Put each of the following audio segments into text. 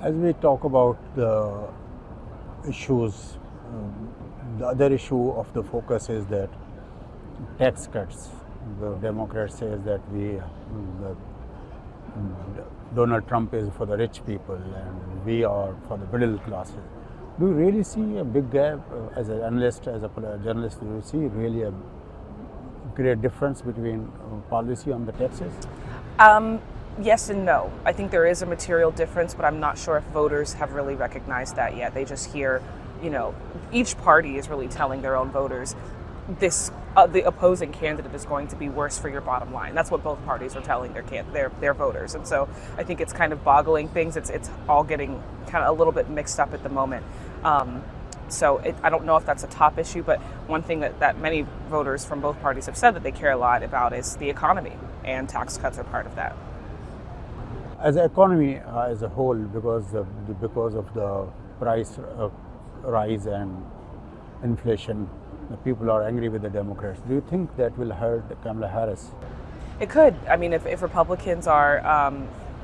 As we talk about the issues, the other issue of the focus is that tax cuts. The Democrats says that Donald Trump is for the rich people and we are for the middle classes. Do you really see a big gap as an analyst, as a journalist? Do you see really a great difference between policy on the taxes? Yes and no. I think there is a material difference, but I'm not sure if voters have really recognized that yet. They just hear, each party is really telling their own voters the opposing candidate is going to be worse for your bottom line. That's what both parties are telling their voters, and so I think it's kind of boggling things. It's all getting kind of a little bit mixed up at the moment. I don't know if that's a top issue, but one thing that many voters from both parties have said that they care a lot about is the economy, and tax cuts are part of that. As an economy as a whole, because of the price rise and inflation, the people are angry with the Democrats. Do you think that will hurt Kamala Harris? It could. I mean, if Republicans are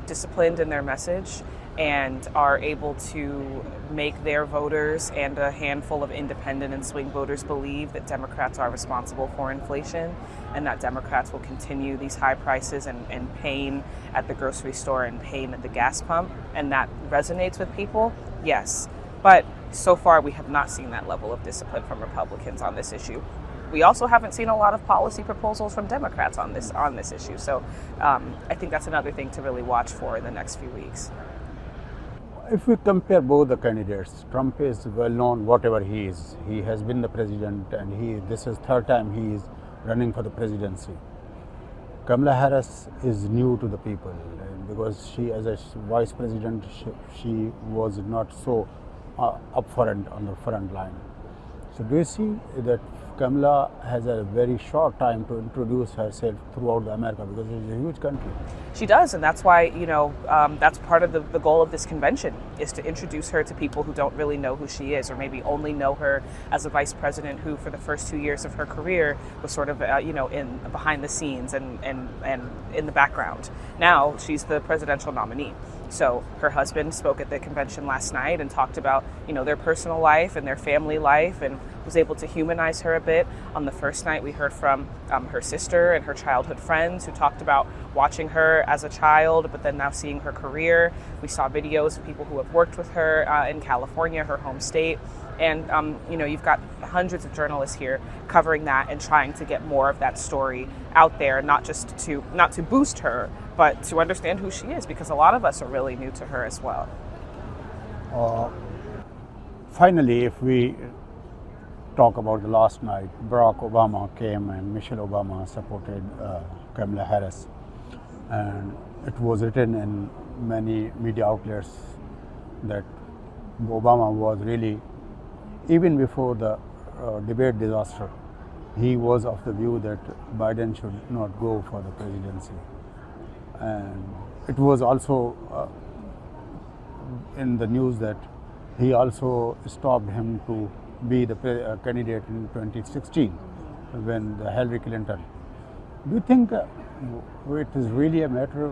disciplined in their message and are able to make their voters and a handful of independent and swing voters believe that Democrats are responsible for inflation and that Democrats will continue these high prices and pain at the grocery store and pain at the gas pump, and that resonates with people, yes. But so far, we have not seen that level of discipline from Republicans on this issue. We also haven't seen a lot of policy proposals from Democrats on this issue. So I think that's another thing to really watch for in the next few weeks. If we compare both the candidates, Trump is well known, whatever he is. He has been the president, and this is third time he is running for the presidency. Kamala Harris is new to the people because she, as a vice president, she was not so upfront on the front line. So do you see that Kamala has a very short time to introduce herself throughout America because it's a huge country? She does, and that's why, that's part of the goal of this convention, is to introduce her to people who don't really know who she is, or maybe only know her as a vice president who, for the first 2 years of her career, was sort of, in behind the scenes and in the background. Now she's the presidential nominee. So her husband spoke at the convention last night and talked about, their personal life and their family life, and was able to humanize her a bit. On the first night, we heard from her sister and her childhood friends who talked about watching her as a child, but then now seeing her career. We saw videos of people who have worked with her in California, her home state. And, you've got hundreds of journalists here covering that and trying to get more of that story out there, not to boost her, but to understand who she is, because a lot of us are really new to her as well. Finally, if we talk about the last night, Barack Obama came and Michelle Obama supported Kamala Harris. And it was written in many media outlets that Obama was really, even before the debate disaster, he was of the view that Biden should not go for the presidency. And it was also in the news that he also stopped him to be the candidate in 2016 when Hillary Clinton. Do you think it is really a matter?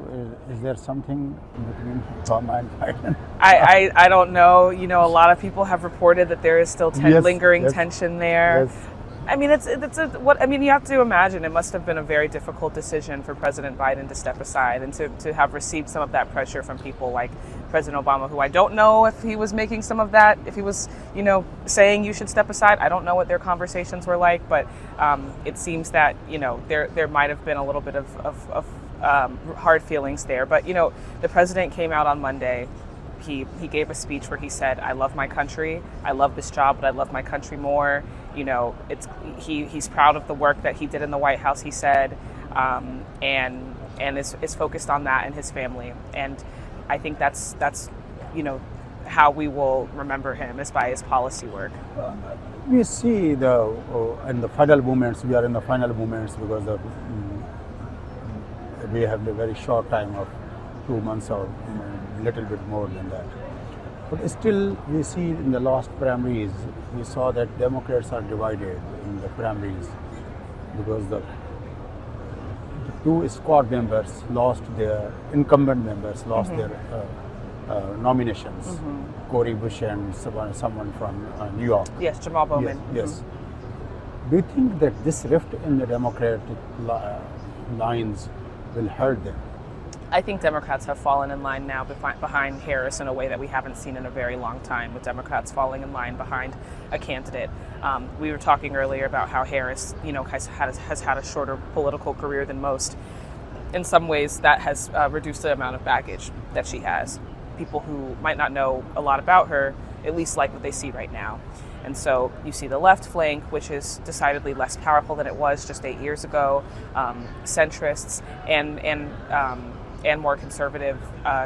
Is there something between Obama and Biden? I don't know. A lot of people have reported that there is still lingering tension there. Yes. I mean, you have to imagine it must have been a very difficult decision for President Biden to step aside and to have received some of that pressure from people like President Obama, who I don't know if he was making some of that, if he was, saying you should step aside. I don't know what their conversations were like, but it seems that, there might have been a little bit of hard feelings there. But, the president came out on Monday. He gave a speech where he said, "I love my country. I love this job, but I love my country more." He's proud of the work that he did in the White House, he said, and is focused on that and his family. And I think that's how we will remember him, is by his policy work. We see in the final moments. We are in the final moments because we have a very short time of 2 months or a little bit more than that. But still, we see in the last primaries, we saw that Democrats are divided in the primaries because the two squad members lost their incumbent members lost their nominations. Cory Bush and someone from New York. Yes, Jamal Bowman. Yes. Do you think that this rift in the Democratic lines will hurt them? I think Democrats have fallen in line now behind Harris in a way that we haven't seen in a very long time, with Democrats falling in line behind a candidate. We were talking earlier about how Harris, has had a shorter political career than most. In some ways, that has reduced the amount of baggage that she has. People who might not know a lot about her at least like what they see right now. And so you see the left flank, which is decidedly less powerful than it was just 8 years ago, centrists and more conservative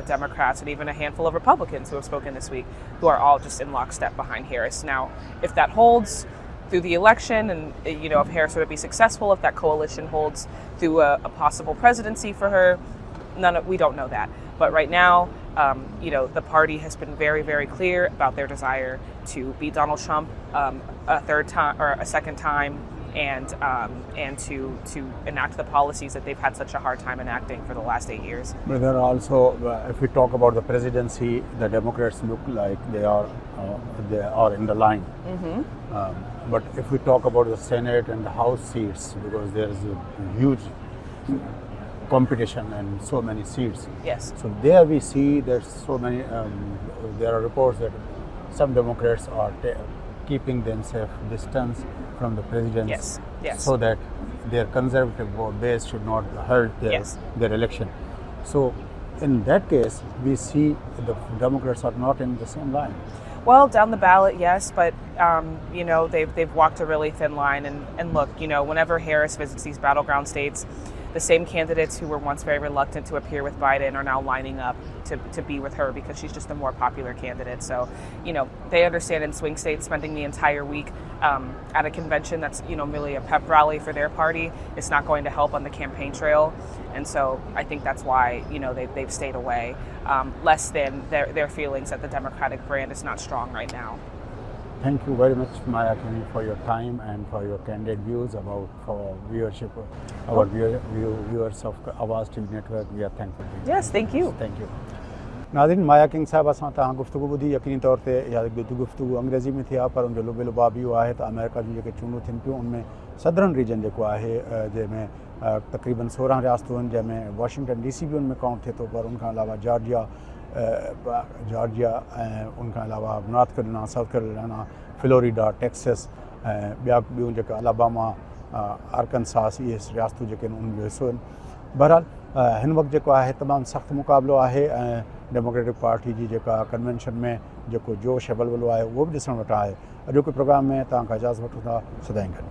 Democrats, and even a handful of Republicans who have spoken this week, who are all just in lockstep behind Harris. Now, if that holds through the election, and if Harris were to be successful, if that coalition holds through a possible presidency for her, we don't know that. But right now, the party has been very, very clear about their desire to beat Donald Trump a third time or a second time, and to enact the policies that they've had such a hard time enacting for the last 8 years. But there are also, if we talk about the presidency, the Democrats look like they are in the line. But if we talk about the Senate and the House seats, because there is a huge competition and so many seats. Yes. So there we see there's so many. There are reports that some Democrats are keeping themselves distance from the president, yes. so that their conservative vote base should not hurt their election. So in that case, we see the Democrats are not in the same line. Well, down the ballot, yes, but they've walked a really thin line. And look, whenever Harris visits these battleground states, the same candidates who were once very reluctant to appear with Biden are now lining up to be with her because she's just a more popular candidate. So, they understand in swing states spending the entire week at a convention that's, really a pep rally for their party is not going to help on the campaign trail. And so I think that's why, they've stayed away, less than their feelings that the Democratic brand is not strong right now. Thank you very much, Maya, for your time and for your candid views about for viewership, our viewers of Awaztvnews network. We are thankful. Yes, thank you. Thank you. नाज़रीन, माया king साहब असां तव्हां गुफ्तगू ॿुधी यकीनी तौर ते इहा गुफ्तगू अंग्रेज़ी में थी आहे, पर उनजो लुबे लुबाब इहो आहे त अमेरिका जूं जेके चूंडूं थियनि पियूं उनमें सदर्न रीजन जेको आहे जंहिंमें तक़रीबन 16 रियासतूं आहिनि, जंहिंमें वॉशिंगटन DC बि उनमें काउंट थिए थो, पर उनखां अलावा जॉर्जिया ऐं उनखां अलावा north Carolina, south Carolina, Florida, Texas ऐं ॿियूं जेका अलाबामा, आर्कनसास, इहे रियासतूं जेके आहिनि उन्हनि जो हिसो आहिनि। बहरहाल हिन वक़्तु जेको आहे तमामु सख़्तु मुक़ाबिलो आहे ऐं डेमोक्रेटिक पार्टी जी जेका कन्वेंशन में जेको जोश ऐं वलवलो आहे उहो बि ॾिसण वटि आहे। अॼोके प्रोग्राम में तव्हांखां इजाज़त वठूं था। सदाईं गॾु।